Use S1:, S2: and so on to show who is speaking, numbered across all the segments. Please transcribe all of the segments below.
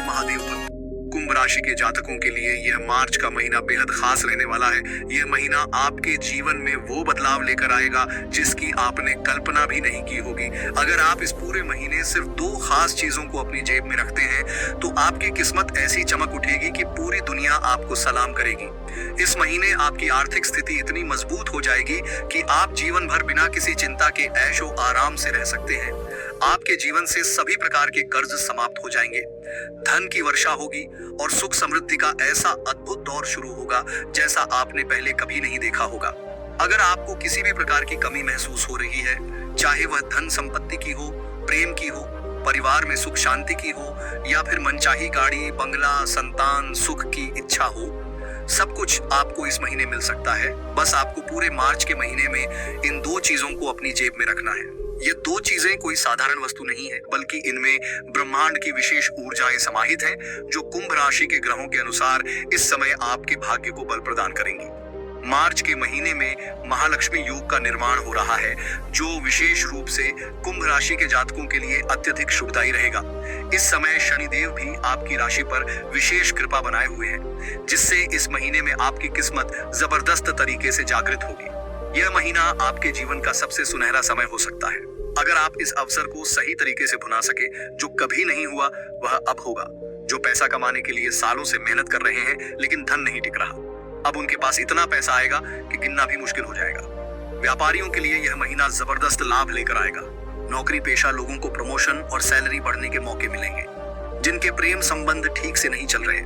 S1: महादेव भक्त। कुंभ राशि के जातकों के लिए यह मार्च का महीना बेहद खास रहने वाला है। यह महीना आपके जीवन में वो बदलाव लेकर आएगा जिसकी आपने कल्पना भी नहीं की होगी। अगर आप इस पूरे महीने सिर्फ 2 खास चीजों को अपनी जेब में रखते हैं तो आपकी किस्मत ऐसी चमक उठेगी कि पूरी दुनिया आपको सलाम करेगी। इस महीने आपकी आर्थिक स्थिति इतनी मजबूत हो जाएगी कि आप जीवन भर बिना किसी चिंता के ऐशो आराम से रह सकते हैं। आपके जीवन से सभी प्रकार के कर्ज समाप्त हो जाएंगे, धन की वर्षा होगी और सुख समृद्धि का ऐसा अद्भुत दौर शुरू होगा जैसा आपने पहले कभी नहीं देखा होगा। अगर आपको किसी भी प्रकार की कमी महसूस हो रही है, चाहे वह धन संपत्ति की हो, प्रेम की हो, परिवार में सुख शांति की हो या फिर मनचाही गाड़ी, बंगला, संतान, सुख की इच्छा हो, सब कुछ आपको इस महीने मिल सकता है। बस आपको पूरे मार्च के महीने में इन 2 चीजों को अपनी जेब में रखना है। ये 2 चीजें कोई साधारण वस्तु नहीं है, बल्कि इनमें ब्रह्मांड की विशेष ऊर्जाएं समाहित हैं, जो कुंभ राशि के ग्रहों के अनुसार इस समय आपके भाग्य को बल प्रदान करेंगी। मार्च के महीने में महालक्ष्मी योग का निर्माण हो रहा है, जो विशेष रूप से कुंभ राशि के जातकों के लिए अत्यधिक शुभदायी रहेगा। इस समय शनिदेव भी आपकी राशि पर विशेष कृपा बनाए हुए हैं, जिससे इस महीने में आपकी किस्मत जबरदस्त तरीके से जागृत होगी। यह महीना आपके जीवन का सबसे सुनहरा समय हो सकता है। अगर आप इस अवसर को सही तरीके से भुना सके, जो कभी नहीं हुआ वह अब होगा। जो पैसा कमाने के लिए सालों से मेहनत कर रहे हैं लेकिन धन नहीं टिक रहा, अब उनके पास इतना पैसा आएगा कि गिनना भी मुश्किल हो जाएगा। व्यापारियों के लिए यह महीना जबरदस्त लाभ लेकर आएगा। नौकरी पेशा लोगों को प्रमोशन और सैलरी बढ़ने के मौके मिलेंगे। जिनके प्रेम संबंध ठीक से नहीं चल रहे,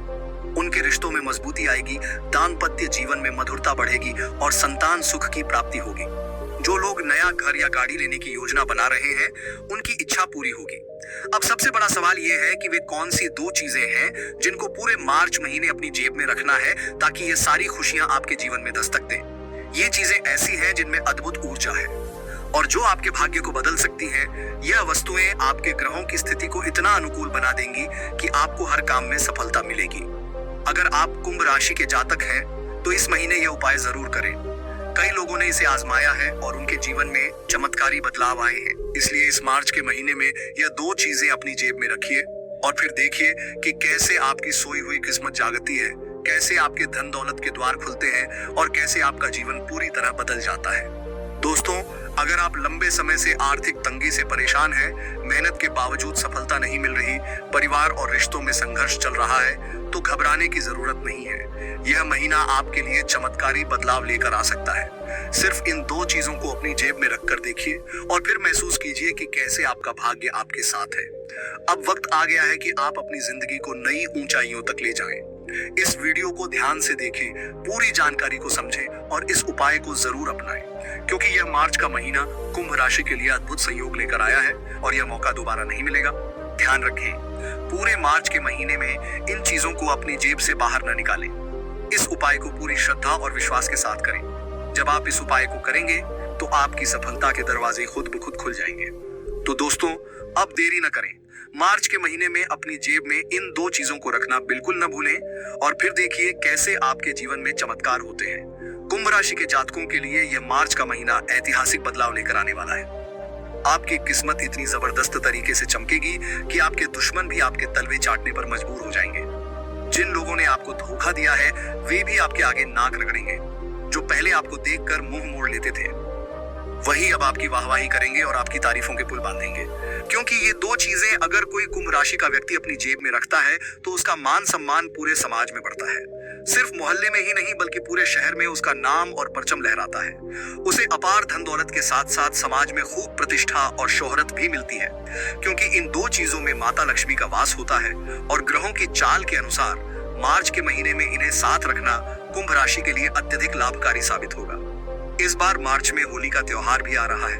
S1: उनके रिश्तों में मजबूती आएगी, दाम्पत्य जीवन में मधुरता बढ़ेगी और संतान सुख की प्राप्ति होगी। जो लोग नया घर या गाड़ी लेने की योजना बना रहे हैं, उनकी इच्छा पूरी होगी। अब सबसे बड़ा सवाल यह है कि वे कौन सी 2 चीजें हैं जिनको पूरे मार्च महीने अपनी जेब में रखना है ताकि ये सारी खुशियां आपके जीवन में दस्तक दें। ये चीजें ऐसी हैं जिनमें अद्भुत ऊर्जा है और जो आपके भाग्य को बदल सकती हैं। यह वस्तुएं आपके ग्रहों की स्थिति को इतना अनुकूल बना देंगी कि आपको हर काम में सफलता मिलेगी। अगर आप कुंभ राशि के जातक हैं तो इस महीने यह उपाय जरूर करें। कई लोगों ने इसे आजमाया है और उनके जीवन में चमत्कारी बदलाव आए हैं। इसलिए इस मार्च के महीने में यह 2 चीजें अपनी जेब में रखिए और फिर देखिए कि कैसे आपकी सोई हुई किस्मत जागती है, कैसे आपके धन दौलत के द्वार खुलते हैं और कैसे आपका जीवन पूरी तरह बदल जाता है। दोस्तों, अगर आप लंबे समय से आर्थिक तंगी से परेशान हैं, मेहनत के बावजूद सफलता नहीं मिल रही, परिवार और रिश्तों में संघर्ष चल रहा है, तो घबराने की जरूरत नहीं है। यह महीना आपके लिए चमत्कारी बदलाव लेकर आ सकता है। सिर्फ इन 2 चीजों को अपनी जेब में रखकर देखिए और फिर महसूस कीजिए कि कैसे आपका भाग्य आपके साथ है। अब वक्त आ गया है कि आप अपनी जिंदगी को नई ऊंचाइयों तक ले जाएं। इस वीडियो को ध्यान से देखें, पूरी जानकारी को समझें और इस उपाय को जरूर अपनाएं, क्योंकि यह मार्च का महीना कुंभ राशि के लिए अद्भुत संयोग लेकर आया है और यह मौका दोबारा नहीं मिलेगा। ध्यान रखें, पूरे मार्च के महीने में इन चीजों को अपनी जेब से बाहर न निकालें। इस उपाय को पूरी श्रद्धा और विश्वास के साथ करें। जब आप इस उपाय को करेंगे तो आपकी सफलता के दरवाजे खुद ब खुद खुल जाएंगे। तो दोस्तों, अब देरी न करें, मार्च के महीने में अपनी जेब में इन 2 चीजों को रखना बिल्कुल न भूलें और फिर देखिए कैसे आपके जीवन में चमत्कार होते हैं। कुंभ राशि के जातकों के लिए यह मार्च का महीना ऐतिहासिक बदलाव लेकर आने वाला है। आपकी किस्मत इतनी जबरदस्त तरीके से चमकेगी कि आपके दुश्मन भी आपके तलवे चाटने पर मजबूर हो जाएंगे। जिन लोगों ने आपको धोखा दिया है, वे भी आपके आगे नाक रगड़ेंगे। जो पहले आपको देखकर मुंह मोड़ लेते थे, वही अब आपकी वाहवाही करेंगे और आपकी तारीफों के पुल बांधेंगे। क्योंकि ये 2 चीजें अगर कोई कुंभ राशि का व्यक्ति अपनी जेब में रखता है तो उसका मान सम्मान पूरे समाज में बढ़ता है। सिर्फ मोहल्ले में ही नहीं बल्कि पूरे शहर में उसका नाम और परचम लहराता है। उसे अपार धन दौलत के साथ साथ समाज में खूब प्रतिष्ठा और शोहरत भी मिलती है, क्योंकि इन 2 चीजों में माता लक्ष्मी का वास होता है और ग्रहों की चाल के अनुसार मार्च के महीने में इन्हें साथ रखना कुंभ राशि के लिए अत्यधिक लाभकारी साबित होगा। इस बार मार्च में होली का त्योहार भी आ रहा है,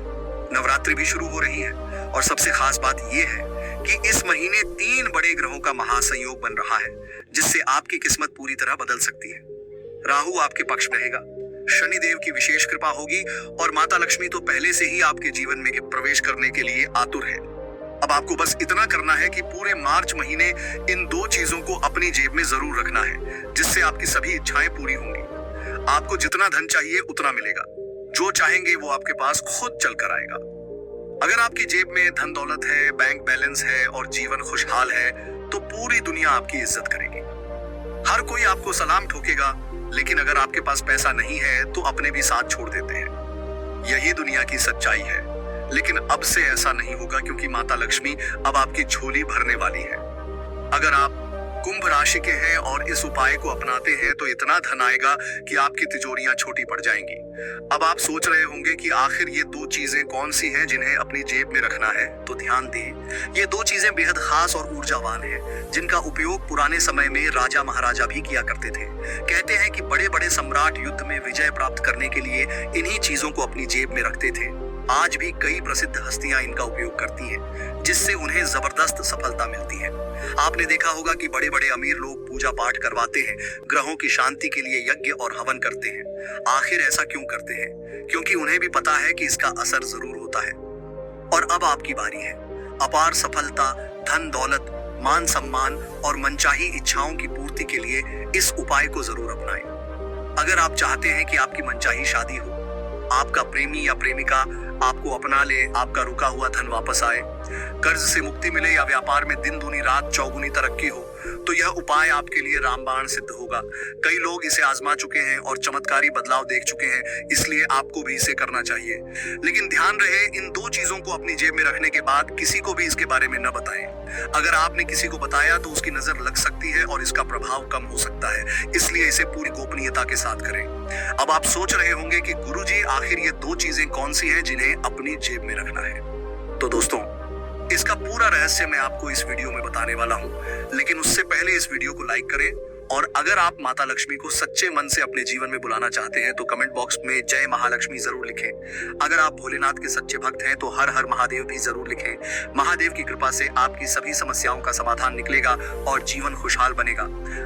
S1: नवरात्रि भी शुरू हो रही है और सबसे खास बात यह है कि इस महीने 3 बड़े ग्रहों का महासंयोग बन रहा है, जिससे आपकी किस्मत पूरी तरह बदल सकती है। राहु आपके पक्ष में रहेगा, शनिदेव की विशेष कृपा होगी और माता लक्ष्मी तो पहले से ही आपके जीवन में प्रवेश करने के लिए आतुर है। अब आपको बस इतना करना है कि पूरे मार्च महीने इन 2 चीजों को अपनी जेब में जरूर रखना है, जिससे आपकी सभी इच्छाएं पूरी होंगी। आपको जितना धन चाहिए उतना मिलेगा, जो चाहेंगे वो आपके पास खुद चल कर आएगा। अगर आपकी जेब में धन दौलत है, बैंक बैलेंस है और जीवन खुशहाल है, तो पूरी दुनिया आपकी इज्जत करेगी। हर कोई आपको सलाम ठोकेगा, लेकिन अगर आपके पास पैसा नहीं है तो अपने भी साथ छोड़ देते हैं। यही दुनिया की सच्चाई है। लेकिन अब से ऐसा नहीं होगा, क्योंकि माता लक्ष्मी अब आपकी झोली भरने वाली है। अगर आप कुंभ राशि के हैं और इस उपाय को अपनाते हैं तो इतना धन आएगा कि आपकी तिजोरियां छोटी पड़ जाएंगी। अब आप सोच रहे होंगे कि आखिर ये दो चीजें कौन सी हैं जिन्हें अपनी जेब में रखना है। तो ध्यान दें, ये दो चीजें बेहद खास और ऊर्जावान हैं, जिनका उपयोग पुराने समय में राजा महाराजा भी किया करते थे। कहते हैं कि बड़े बड़े सम्राट युद्ध में विजय प्राप्त करने के लिए इन्हीं चीजों को अपनी जेब में रखते थे। आज भी कई प्रसिद्ध हस्तियां इनका उपयोग करती हैं, जिससे उन्हें जबरदस्त सफलता मिलती है। आपने देखा होगा कि बड़े बड़े अमीर लोग पूजा पाठ करवाते हैं, ग्रहों की शांति के लिए यज्ञ और हवन करते हैं। आखिर ऐसा क्यों करते हैं? क्योंकि उन्हें भी पता है कि इसका असर जरूर होता है। और अब आपकी बारी है। अपार सफलता, धन दौलत, मान सम्मान और मनचाही इच्छाओं की पूर्ति के लिए इस उपाय को जरूर अपनाएं। अगर आप चाहते हैं कि आपकी मनचाही शादी हो, आपका प्रेमी या प्रेमिका आपको अपना ले, आपका रुका हुआ धन वापस आए, कर्ज से मुक्ति मिले या व्यापार में दिन दूनी रात चौगुनी तरक्की हो, तो यह उपाय आपके लिए रामबाण सिद्ध होगा। कई लोग इसे आजमा चुके हैं और चमत्कारी बदलाव देख चुके हैं, इसलिए आपको भी इसे करना चाहिए। लेकिन ध्यान रहे, इन दो चीजों को अपनी जेब में रखने के बाद किसी को भी इसके बारे में न बताएं। अगर आपने किसी को बताया तो उसकी नजर लग सकती है और इसका प्रभाव कम हो सकता है, इसलिए इसे पूरी गोपनीयता के साथ करें। अब आप सोच रहे होंगे कि गुरुजी, आखिर ये दो चीजें कौन सी हैं जिन्हें अपनी जेब में रखना है? तो दोस्तों, इसका पूरा रहस्य मैं आपको इस वीडियो में बताने वाला हूं, लेकिन उससे पहले इस वीडियो को लाइक करें। और अगर आप माता लक्ष्मी को सच्चे मन से अपने जीवन में बुलाना चाहते हैं तो कमेंट बॉक्स में जय महालक्ष्मी जरूर लिखें। अगर आप भोलेनाथ के सच्चे भक्त हैं तो हर हर महादेव भी जरूर लिखें। महादेव की कृपा से आपकी सभी समस्याओं का समाधान निकलेगा और जीवन खुशहाल बनेगा।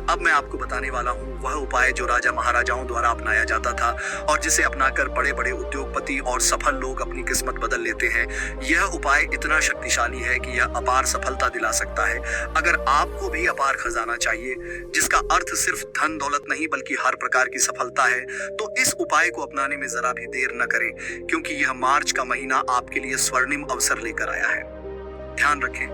S1: अब मैं आपको बताने वाला हूँ वह उपाय जो राजा महाराजाओं द्वारा अपनाया जाता था और जिसे अपनाकर बड़े बड़े उद्योगपति और सफल लोग अपनी किस्मत बदल लेते हैं। यह उपाय इतना शक्तिशाली है कि यह अपार सफलता दिला सकता है। अगर आपको भी अपार खजाना चाहिए, जिसका अर्थ सिर्फ धन दौलत नहीं बल्कि हर प्रकार की सफलता है, तो इस उपाय को अपनाने में जरा भी देर न करें, क्योंकि यह मार्च का महीना आपके लिए स्वर्णिम अवसर लेकर आया है। ध्यान रखें,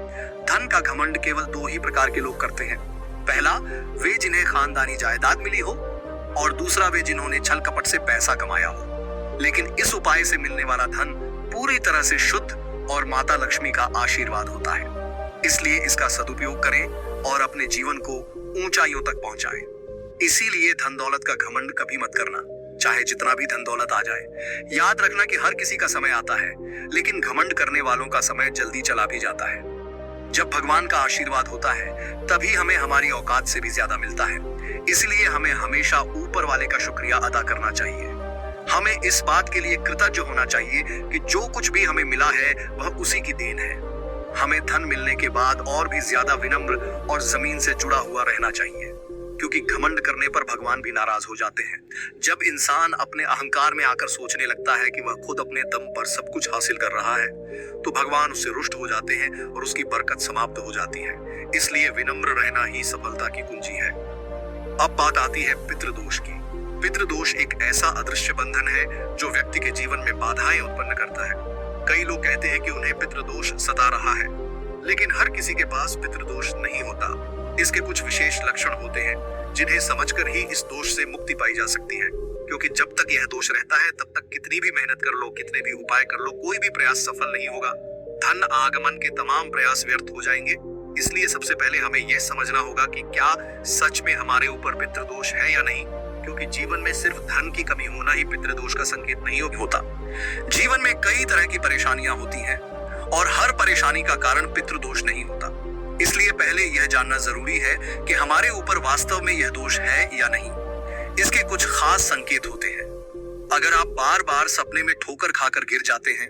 S1: धन का घमंड केवल दो ही प्रकार के लोग करते हैं। पहला, वे जिन्हें खानदानी जायदाद मिली हो, और दूसरा वे जिन्होंने छल कपट से पैसा कमाया हो। लेकिन इस उपाय से मिलने वाला धन पूरी तरह से शुद्ध और माता लक्ष्मी का आशीर्वाद होता है। इसलिए इसका सदुपयोग करें और अपने जीवन को ऊंचाइयों तक पहुंचाएं। इसीलिए धन दौलत का घमंड कभी मत करना, चाहे जितना भी धन दौलत आ जाए। याद रखना कि हर किसी का समय आता है, लेकिन घमंड करने वालों का समय जल्दी चला भी जाता है। जब भगवान का आशीर्वाद होता है तभी हमें हमारी औकात से भी ज्यादा मिलता है। इसलिए हमें हमेशा ऊपर वाले का शुक्रिया अदा करना चाहिए। हमें इस बात के लिए कृतज्ञ होना चाहिए कि जो कुछ भी हमें मिला है वह उसी की देन है। हमें धन मिलने के बाद और भी ज्यादा विनम्र और जमीन से जुड़ा हुआ रहना चाहिए, क्योंकि घमंड करने पर भगवान भी नाराज हो जाते हैं। जब इंसान अपने अहंकार में आकर सोचने लगता है कि वह खुद अपने दम पर सब कुछ हासिल कर रहा है, तो भगवान उससे रुष्ट हो जाते हैं और उसकी बरकत समाप्त हो जाती है। इसलिए विनम्र रहना ही सफलता की कुंजी है। अब बात आती है पितृदोष की। पितृदोष एक ऐसा अदृश्य बंधन है जो व्यक्ति के जीवन में बाधाएं उत्पन्न करता है। कई लोग कहते हैं कि उन्हें पितृदोष सता रहा है, लेकिन हर किसी के पास पितृदोष नहीं होता। इसके कुछ विशेष लक्षण होते हैं जिन्हें समझकर ही इस दोष से मुक्ति पाई जा सकती है, क्योंकि जब तक यह दोष रहता है तब तक कितनी भी मेहनत कर लो, कितने भी उपाय कर लो, कोई भी प्रयास सफल नहीं होगा। धन आगमन के तमाम प्रयास व्यर्थ हो जाएंगे। इसलिए सबसे पहले हमें यह समझना होगा कि क्या सच में हमारे ऊपर पितृदोष है या नहीं, क्योंकि जीवन में सिर्फ धन की कमी होना ही पितृदोष का संकेत नहीं होता। जीवन में कई तरह की परेशानियां होती हैं और हर परेशानी का कारण पितृदोष नहीं होता। इसलिए पहले यह जानना जरूरी है कि हमारे ऊपर वास्तव में यह दोष है या नहीं। इसके कुछ खास संकेत होते हैं। अगर आप बार बार सपने में ठोकर खाकर गिर जाते हैं,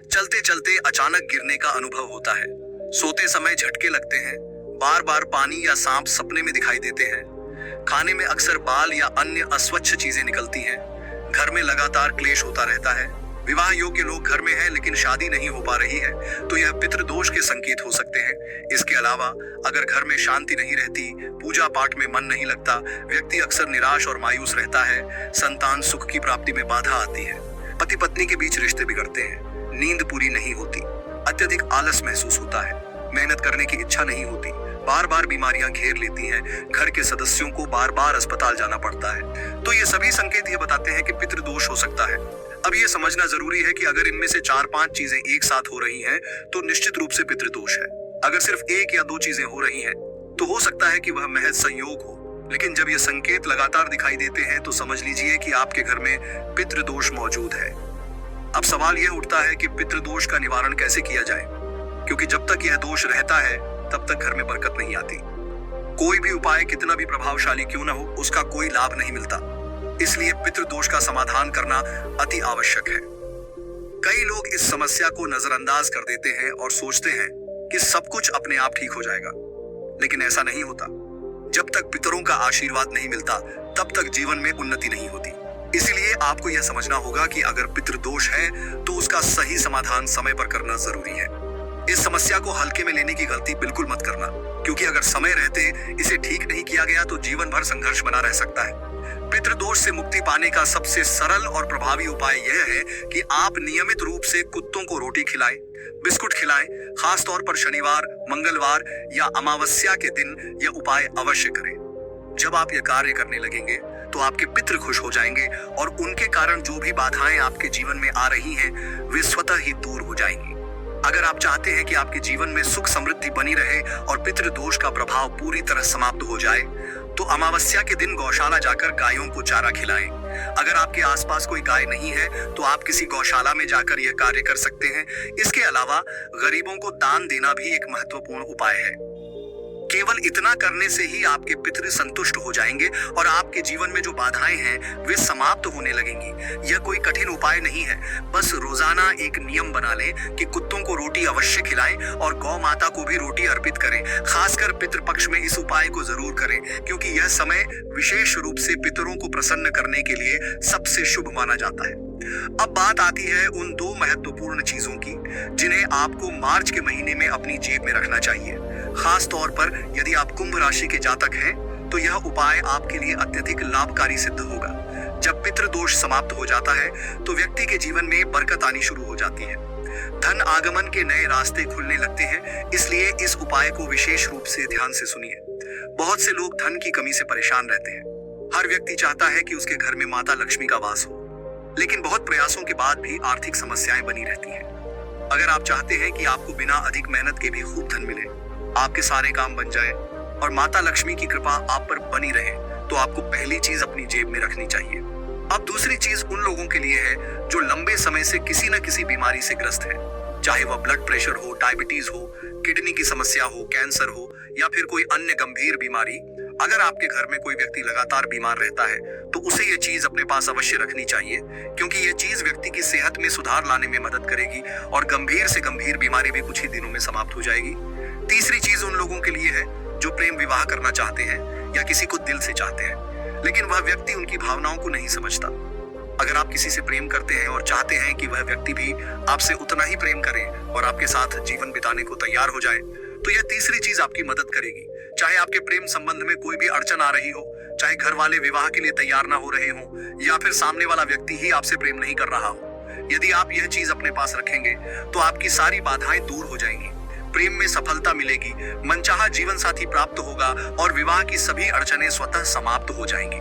S1: चलते चलते अचानक गिरने का अनुभव होता है, सोते समय झटके लगते हैं, बार बार पानी या सांप सपने में दिखाई देते हैं, खाने में अक्सर बाल या अन्य अस्वच्छ चीजें निकलती हैं, घर में लगातार क्लेश होता रहता है, विवाह योग्य लोग घर में हैं लेकिन शादी नहीं हो पा रही है, तो यह पितृदोष के संकेत हो सकते हैं। इसके अलावा अगर घर में शांति नहीं रहती, पूजा पाठ में मन नहीं लगता, व्यक्ति अक्सर निराश और मायूस रहता है, संतान सुख की प्राप्ति में बाधा आती है, पति पत्नी के बीच रिश्ते बिगड़ते हैं, नींद पूरी नहीं होती, अत्यधिक आलस महसूस होता है, मेहनत करने की इच्छा नहीं होती, बार बार बीमारियां घेर लेती हैं, घर के सदस्यों को बार बार अस्पताल जाना पड़ता है। तो ये सभी संकेत ये बताते हैं कि पितृदोष हो सकता है। अब ये समझना जरूरी है कि अगर इनमें से 4-5 चीजें एक साथ हो रही हैं, तो निश्चित रूप से पितृदोष है। अगर सिर्फ 1 या 2 चीजें हो रही हैं, तो हो सकता है कि वह महज संयोग हो। लेकिन जब ये संकेत लगातार दिखाई देते हैं, तो समझ लीजिए कि आपके घर में पितृदोष मौजूद है। अब सवाल यह उठता है कि पितृदोष का निवारण कैसे किया जाए, क्योंकि जब तक यह दोष रहता है तब तक घर में बरकत नहीं आती। कोई भी उपाय कितना भी प्रभावशाली क्यों न हो, उसका कोई लाभ नहीं मिलता। इसलिए पितृदोष का समाधान करना अति आवश्यक है। कई लोग इस समस्या को नजरअंदाज कर देते हैं और सोचते हैं कि सब कुछ अपने आप ठीक हो जाएगा, लेकिन ऐसा नहीं होता। जब तक पितरों का आशीर्वाद नहीं मिलता, तब तक जीवन में उन्नति नहीं होती। इसीलिए आपको यह समझना होगा कि अगर पितृदोष है, तो उसका सही समाधान समय पर करना जरूरी है। इस समस्या को हल्के में लेने की गलती बिल्कुल मत करना, क्योंकि अगर समय रहते इसे ठीक नहीं किया गया तो जीवन भर संघर्ष बना रह सकता है। पितृदोष से मुक्ति पाने का सबसे सरल और प्रभावी उपाय यह है कि आप नियमित रूप से कुत्तों को रोटी खिलाएं, बिस्कुट खिलाएं। खास तौर पर शनिवार, मंगलवार या अमावस्या के दिन यह उपाय अवश्य करें। जब आप यह कार्य करने लगेंगे, तो आपके पितृ खुश हो जाएंगे और उनके कारण जो भी बाधाएं आपके जीवन में आ रही हैं, वे स्वतः ही दूर हो जाएंगी। अगर आप चाहते हैं कि आपके जीवन में सुख समृद्धि बनी रहे और पितृदोष का प्रभाव पूरी तरह समाप्त हो जाए, तो अमावस्या के दिन गौशाला जाकर गायों को चारा खिलाएं। अगर आपके आसपास कोई गाय नहीं है, तो आप किसी गौशाला में जाकर यह कार्य कर सकते हैं। इसके अलावा गरीबों को दान देना भी एक महत्वपूर्ण उपाय है। केवल इतना करने से ही आपके पितृ संतुष्ट हो जाएंगे और आपके जीवन में जो बाधाएं हैं, वे समाप्त होने लगेंगी। यह कोई कठिन उपाय नहीं है। बस रोजाना एक नियम बना लें कि कुत्तों को रोटी अवश्य खिलाएं और गौ माता को भी रोटी अर्पित करें। खासकर पितृपक्ष में इस उपाय को जरूर करें, क्योंकि यह समय विशेष रूप से पितरों को प्रसन्न करने के लिए सबसे शुभ माना जाता है। अब बात आती है उन 2 महत्वपूर्ण चीजों की, जिन्हें आपको मार्च के महीने में अपनी जेब में रखना चाहिए। खास तौर पर यदि आप कुंभ राशि के जातक हैं, तो यह उपाय आपके लिए अत्यधिक लाभकारी सिद्ध होगा। जब पितृदोष समाप्त हो जाता है, तो व्यक्ति के जीवन में बरकत आनी शुरू हो जाती है। धन आगमन के नए रास्ते खुलने लगते हैं। इसलिए इस उपाय को विशेष रूप से ध्यान से सुनिए। बहुत से लोग धन की कमी से परेशान रहते हैं। हर व्यक्ति चाहता है कि उसके घर में माता लक्ष्मी का वास हो, लेकिन बहुत प्रयासों के बाद भी आर्थिक समस्याएं बनी रहती हैं। अगर आप चाहते हैं कि आपको बिना अधिक मेहनत के भी खूब धन मिले, आपके सारे काम बन जाए और माता लक्ष्मी की कृपा आप पर बनी रहे, तो आपको पहली चीज अपनी जेब में रखनी चाहिए। अब दूसरी चीज उन लोगों के लिए है जो लंबे समय से किसी न किसी बीमारी से ग्रस्त है, चाहे वह ब्लड प्रेशर हो, डायबिटीज हो, किडनी की समस्या हो, कैंसर हो या फिर कोई अन्य गंभीर बीमारी। अगर आपके घर में कोई व्यक्ति लगातार बीमार रहता है, तो उसे यह चीज अपने पास अवश्य रखनी चाहिए, क्योंकि यह चीज व्यक्ति की सेहत में सुधार लाने में मदद करेगी और गंभीर से गंभीर बीमारी भी कुछ ही दिनों में समाप्त हो जाएगी। तीसरी चीज उन लोगों के लिए है जो प्रेम विवाह करना चाहते हैं या किसी को दिल से चाहते हैं, लेकिन वह व्यक्ति उनकी भावनाओं को नहीं समझता। अगर आप किसी से प्रेम करते हैं और चाहते हैं कि वह व्यक्ति भी आपसे उतना ही प्रेम करे और आपके साथ जीवन बिताने को तैयार हो जाए, तो यह तीसरी चीज आपकी मदद करेगी। चाहे आपके प्रेम संबंध में कोई भी अड़चन आ रही हो, चाहे घर वाले विवाह के लिए तैयार ना हो रहे हो या फिर सामने वाला व्यक्ति ही आपसे प्रेम नहीं कर रहा हो, यदि आप यह चीज अपने पास रखेंगे, तो आपकी सारी बाधाएं दूर हो जाएंगी। प्रेम में सफलता मिलेगी, मनचाहा जीवन साथी प्राप्त होगा और विवाह की सभी अड़चनें स्वतः समाप्त हो जाएंगी।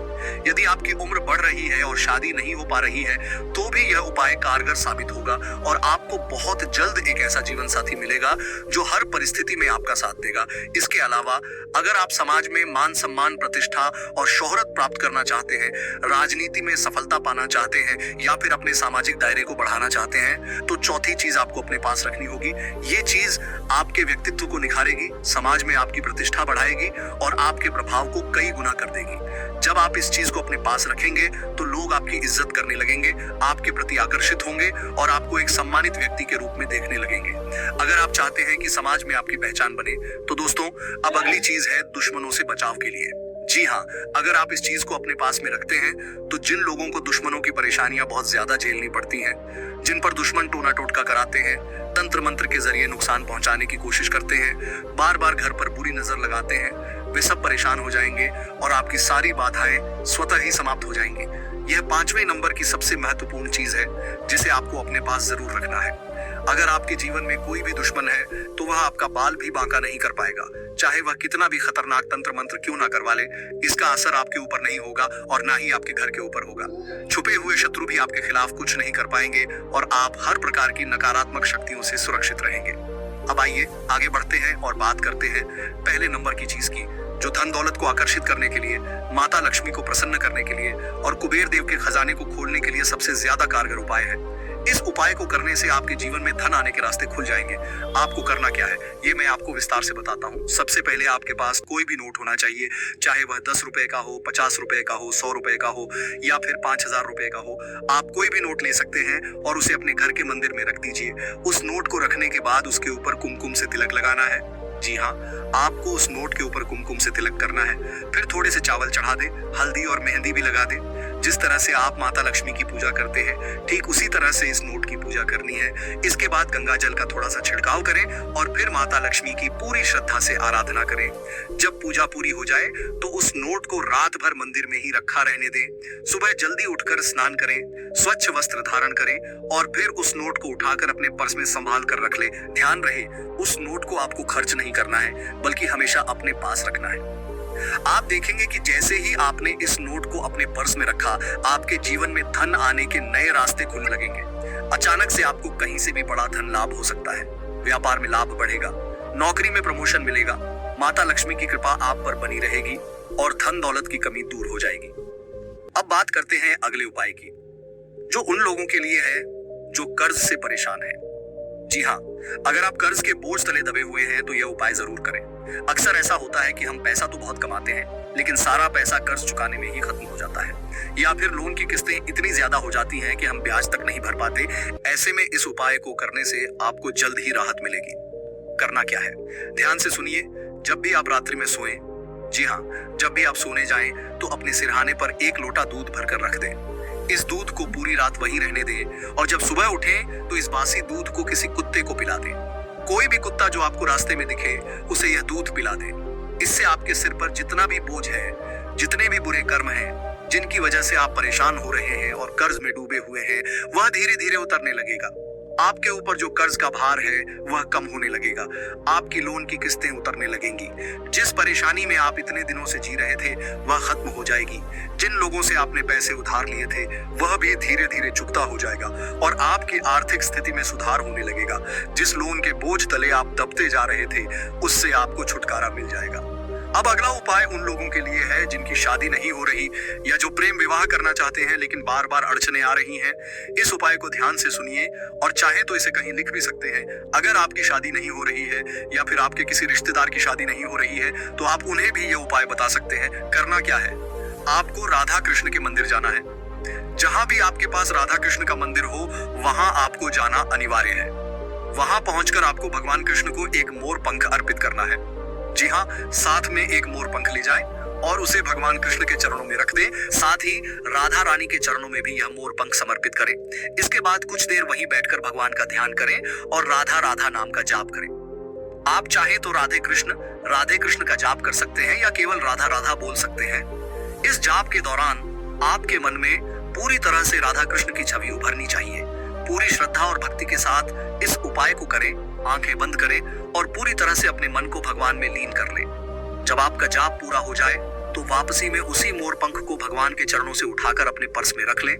S1: यदि आपकी उम्र बढ़ रही है और शादी नहीं हो पा रही है, तो भी यह उपाय कारगर साबित होगा और आपको बहुत जल्द एक ऐसा जीवन साथी मिलेगा जो हर परिस्थिति में आपका साथ देगा। इसके अलावा अगर आप समाज में मान सम्मान, प्रतिष्ठा और शोहरत प्राप्त करना चाहते हैं, राजनीति में सफलता पाना चाहते हैं या फिर अपने सामाजिक दायरे को बढ़ाना चाहते हैं, तो चौथी चीज आपको अपने पास रखनी होगी। ये चीज आपके व्यक्तित्व को निखारेगी, समाज में आपकी प्रतिष्ठा बढ़ाएगी और आपके प्रभाव को कई गुना कर देगी। जब आप इस चीज को अपने पास रखेंगे, तो लोग आपकी इज्जत करने लगेंगे, आपके प्रति आकर्षित होंगे और आपको एक सम्मानित व्यक्ति के रूप में देखने लगेंगे। अगर आप चाहते हैं कि समाज में आपकी पहचान बने, तो दोस्तों अब अगली चीज है दुश्मनों से बचाव के लिए। जी हाँ, अगर आप इस चीज को अपने पास में रखते हैं, तो जिन लोगों को दुश्मनों की परेशानियां बहुत ज्यादा झेलनी पड़ती हैं, जिन पर दुश्मन टोना टोटका कराते हैं, तंत्र मंत्र के जरिए नुकसान पहुंचाने की कोशिश करते हैं, बार बार घर पर बुरी नजर लगाते हैं, वे सब परेशान हो जाएंगे और आपकी सारी बाधाएं स्वतः ही समाप्त हो जाएंगी। यह 5वें नंबर की सबसे महत्वपूर्ण चीज है जिसे आपको अपने पास जरूर रखना है। अगर आपके जीवन में कोई भी दुश्मन है तो वह आपका बाल भी बांका नहीं कर पाएगा, चाहे वह कितना भी खतरनाक तंत्र मंत्र क्यों ना करवा ले। इसका असर आपके ऊपर नहीं होगा और ना ही आपके घर के ऊपर होगा। छुपे हुए शत्रु भी आपके खिलाफ कुछ नहीं कर पाएंगे और आप हर प्रकार की नकारात्मक शक्तियों से सुरक्षित रहेंगे। अब आइए आगे बढ़ते हैं और बात करते हैं पहले नंबर की चीज की, जो धन दौलत को आकर्षित करने के लिए, माता लक्ष्मी को प्रसन्न करने के लिए और कुबेर देव के खजाने को खोलने के लिए सबसे ज्यादा कारगर उपाय है। इस उपाय को करने से आपके जीवन में धन आने के रास्ते खुल जाएंगे। आपको करना क्या है ये मैं आपको विस्तार से बताता हूँ। सबसे पहले आपके पास कोई भी नोट होना चाहिए, चाहे वह 10 रुपए का हो, 50 रुपए का हो, 100 रुपए का हो या फिर 5000 रुपए का हो। आप कोई भी नोट ले सकते हैं और उसे अपने घर के मंदिर में रख दीजिए। उस नोट को रखने के बाद उसके ऊपर कुमकुम से तिलक लगाना है। जी हाँ, आपको उस नोट के ऊपर कुमकुम से तिलक करना है। फिर थोड़े से चावल चढ़ा दे, हल्दी और मेहंदी भी लगा दे। जिस तरह से आप माता लक्ष्मी की पूजा करते हैं, ठीक उसी तरह से इस नोट की पूजा करनी है। इसके बाद गंगा जल का थोड़ा सा छिड़काव करें और फिर माता लक्ष्मी की पूरी श्रद्धा से आराधना करें। जब पूजा पूरी हो जाए तो उस नोट को रात भर मंदिर में ही रखा रहने दें। सुबह जल्दी उठकर स्नान करें, स्वच्छ वस्त्र धारण करें और फिर उस नोट को उठाकर अपने पर्स में संभाल कर रख ले। ध्यान रहे, उस नोट को आपको खर्च नहीं करना है, बल्कि हमेशा अपने पास रखना है। आप देखेंगे कि जैसे ही आपने इस नोट को अपने पर्स में रखा, आपके जीवन में धन आने के नए रास्ते खुलने लगेंगे। अचानक से आपको कहीं से भी बड़ा धन लाभ हो सकता है। व्यापार में लाभ बढ़ेगा, नौकरी में प्रमोशन मिलेगा, माता लक्ष्मी की कृपा आप पर बनी रहेगी और धन दौलत की कमी दूर हो जाएगी। अब बात करते हैं अगले उपाय की, जो उन लोगों के लिए है जो कर्ज से परेशान है। जी हाँ, अगर आप कर्ज के बोझ तले दबे हुए हैं तो यह उपाय जरूर करें। अक्सर ऐसा होता है कि हम पैसा तो बहुत कमाते हैं, लेकिन सारा पैसा कर्ज चुकाने में ही खत्म हो जाता है, या फिर लोन की किस्तें इतनी ज्यादा हो जाती हैं कि हम ब्याज तक नहीं भर पाते। ऐसे में इस उपाय को करने से आपको जल्द ही राहत मिलेगी। करना क्या है, ध्यान से सुनिए। जब भी आप रात्रि में सोएं, जी हाँ, जब भी आप सोने जाएं तो अपने सिरहाने पर 1 लोटा दूध भरकर रख दें। इस दूध को पूरी रात वहीं रहने दें और जब सुबह उठें तो इस बासी दूध को किसी कुत्ते को पिला दें। कोई भी कुत्ता जो आपको रास्ते में दिखे उसे यह दूध पिला दें। इससे आपके सिर पर जितना भी बोझ है, जितने भी बुरे कर्म हैं, जिनकी वजह से आप परेशान हो रहे हैं और कर्ज में डूबे हुए हैं, वह धीरे धीरे उतरने लगेगा। आपके ऊपर जो कर्ज का भार है वह कम होने लगेगा। आपकी लोन की किस्तें उतरने लगेंगी। जिस परेशानी में आप इतने दिनों से जी रहे थे वह खत्म हो जाएगी। जिन लोगों से आपने पैसे उधार लिए थे वह भी धीरे धीरे चुकता हो जाएगा और आपकी आर्थिक स्थिति में सुधार होने लगेगा। जिस लोन के बोझ तले आप दबते जा रहे थे उससे आपको छुटकारा मिल जाएगा। अब अगला उपाय उन लोगों के लिए है जिनकी शादी नहीं हो रही या जो प्रेम विवाह करना चाहते हैं लेकिन बार बार अड़चने आ रही हैं। इस उपाय को ध्यान से सुनिए और चाहे तो इसे कहीं लिख भी सकते हैं। अगर आपकी शादी नहीं हो रही है या फिर आपके किसी रिश्तेदार की शादी नहीं हो रही है तो आप उन्हें भी ये उपाय बता सकते हैं। करना क्या है, आपको राधा कृष्ण के मंदिर जाना है। जहां भी आपके पास राधा कृष्ण का मंदिर हो वहां आपको जाना अनिवार्य है। वहां पहुंचकर आपको भगवान कृष्ण को एक मोर पंख अर्पित करना है। जी हाँ, साथ में एक मोर पंख ले जाए और उसे भगवान कृष्ण के चरणों में रख दें। साथ ही राधा रानी के चरणों में भी यह मोर पंख समर्पित करें। इसके बाद कुछ देर वहीं बैठकर भगवान का ध्यान करें और राधा राधा नाम का जाप करें। आप चाहे तो राधे कृष्ण का जाप कर सकते हैं या केवल राधा राधा बोल सकते हैं। इस जाप के दौरान आपके मन में पूरी तरह से राधा कृष्ण की छवि उभरनी चाहिए। पूरी श्रद्धा और भक्ति के साथ इस उपाय को करें। आंखें बंद करें और पूरी तरह से अपने मन को भगवान में लीन कर लें। जब आपका जाप पूरा हो जाए तो वापसी में उसी मोर पंख को भगवान के चरणों से उठाकर अपने पर्स में रख लें।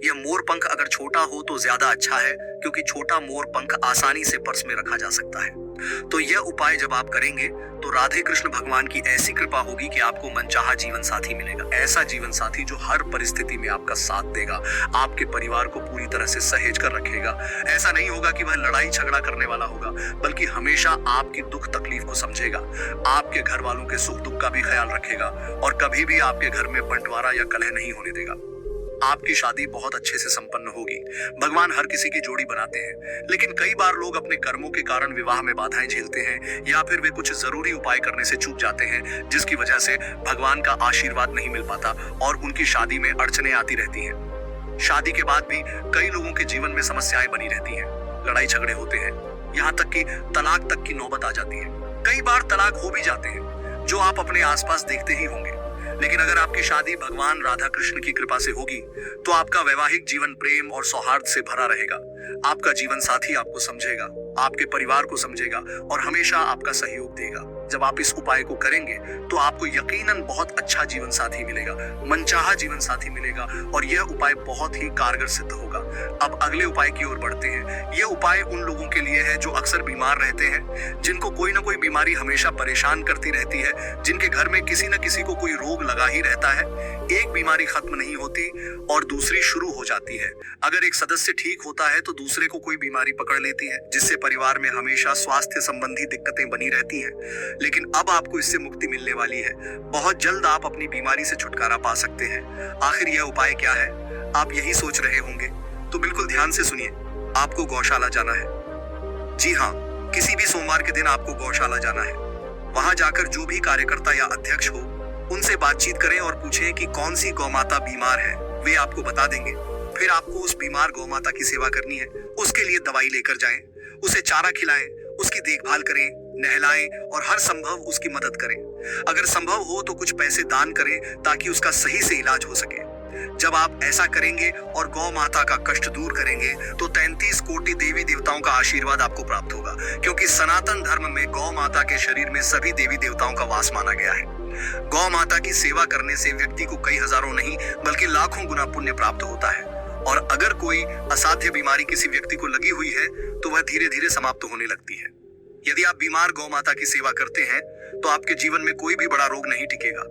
S1: यह मोर पंख अगर छोटा हो तो ज्यादा अच्छा है, क्योंकि छोटा मोर पंख आसानी से पर्स में रखा जा सकता है। तो यह उपाय जब आप करेंगे तो राधे कृष्ण भगवान की ऐसी कृपा होगी कि आपको मनचाहा जीवन साथी मिलेगा। ऐसा जीवन साथी जो हर परिस्थिति में आपका साथ देगा, आपके परिवार को पूरी तरह से सहेज कर रखेगा। ऐसा नहीं होगा कि वह लड़ाई झगड़ा करने वाला होगा, बल्कि हमेशा आपकी दुख तकलीफ को समझेगा, आपके घर वालों के सुख दुख का भी ख्याल रखेगा और कभी भी आपके घर में बंटवारा या कलह नहीं होने देगा। आपकी शादी बहुत अच्छे से संपन्न होगी। भगवान हर किसी की जोड़ी बनाते हैं, लेकिन कई बार लोग अपने कर्मों के कारण विवाह में बाधाएं झेलते हैं या फिर वे कुछ जरूरी उपाय करने से चूक जाते हैं, जिसकी वजह से भगवान का आशीर्वाद नहीं मिल पाता और उनकी शादी में अड़चनें आती रहती हैं। शादी के बाद भी कई लोगों के जीवन में समस्याएं बनी रहती हैं, लड़ाई झगड़े होते हैं, यहाँ तक कि तलाक तक की नौबत आ जाती है। कई बार तलाक हो भी जाते हैं, जो आप अपने आसपास देखते ही होंगे। लेकिन अगर आपकी शादी भगवान राधा कृष्ण की कृपा से होगी तो आपका वैवाहिक जीवन प्रेम और सौहार्द से भरा रहेगा। आपका जीवन साथी आपको समझेगा, आपके परिवार को समझेगा और हमेशा आपका सहयोग देगा। जब आप इस उपाय को करेंगे तो आपको यकीनन बहुत अच्छा जीवन साथी मिलेगा, मनचाहा जीवन साथी मिलेगा और यह उपाय बहुत ही कारगर सिद्ध होगा। अब अगले उपाय की ओर बढ़ते हैं। यह उपाय उन लोगों के लिए है जो अक्सर बीमार रहते हैं, जिनको कोई ना कोई बीमारी हमेशा परेशान करती रहती है, जिनके घर में किसी न किसी को कोई रोग लगा ही रहता है। एक बीमारी खत्म नहीं होती और दूसरी शुरू हो जाती है। अगर एक सदस्य ठीक होता है तो दूसरे को कोई बीमारी पकड़ लेती है, जिससे परिवार में हमेशा स्वास्थ्य संबंधी दिक्कतें बनी रहती हैं। लेकिन अब आपको इससे मुक्ति मिलने वाली है। बहुत जल्द आप अपनी बीमारी से छुटकारा पा सकते हैं। आखिर यह उपाय क्या है, आप यही सोच रहे होंगे, तो बिल्कुल ध्यान से सुनिए। आपको गौशाला जाना है। जी हाँ, किसी भी सोमवार के दिन आपको गौशाला जाना है। वहां जाकर जो भी कार्यकर्ता या अध्यक्ष हो, उनसे बातचीत करें और पूछें कि कौन सी गौमाता बीमार है। वे आपको बता देंगे। फिर आपको उस बीमार गौमाता की सेवा करनी है। उसके लिए दवाई लेकर जाएं, उसे चारा खिलाएं, उसकी देखभाल करें, नहलाएं और हर संभव उसकी मदद करें। अगर संभव हो तो कुछ पैसे दान करें ताकि उसका सही से इलाज हो सके। जब आप ऐसा करेंगे और गौ माता का कष्ट दूर करेंगे तो 33 कोटि देवी देवताओं का आशीर्वाद आपको प्राप्त होगा, क्योंकि सनातन धर्म में गौ माता के शरीर में सभी देवी देवताओं का वास माना गया है। गौ माता की सेवा करने से व्यक्ति को कई हजारों नहीं बल्कि लाखों गुना पुण्य प्राप्त होता है। और अगर कोई असाध्य बीमारी किसी व्यक्ति को लगी हुई है तो वह धीरे धीरे समाप्त होने लगती है। यदि आप बीमार गौ माता की सेवा करते हैं तो आपके जीवन में कोई भी बड़ा रोग नहीं टिकेगा।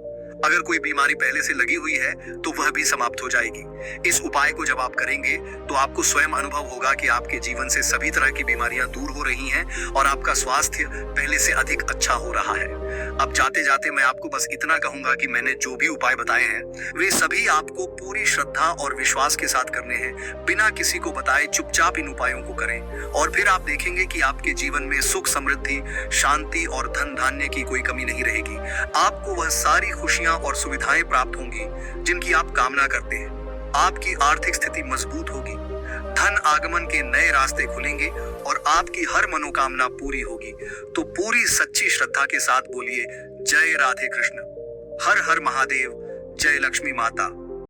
S1: अगर कोई बीमारी पहले से लगी हुई है तो वह भी समाप्त हो जाएगी। इस उपाय को जब आप करेंगे तो आपको स्वयं अनुभव होगा कि आपके जीवन से सभी तरह की बीमारियां दूर हो रही हैं और आपका स्वास्थ्य पहले से अधिक अच्छा हो रहा है। अब जाते जाते मैं आपको बस इतना कहूंगा कि मैंने जो भी उपाय बताए हैं वे सभी आपको पूरी श्रद्धा और विश्वास के साथ करने हैं। बिना किसी को बताए चुपचाप इन उपायों को करें और फिर आप देखेंगे कि आपके जीवन में सुख, समृद्धि, शांति और धन धान्य की कोई कमी नहीं रहेगी। आपको वह सारी खुशियां और सुविधाएं प्राप्त होंगी जिनकी आप कामना करते हैं। आपकी आर्थिक स्थिति मजबूत होगी, धन आगमन के नए रास्ते खुलेंगे और आपकी हर मनोकामना पूरी होगी। तो पूरी सच्ची श्रद्धा के साथ बोलिए जय राधे कृष्ण, हर हर महादेव, जय लक्ष्मी माता।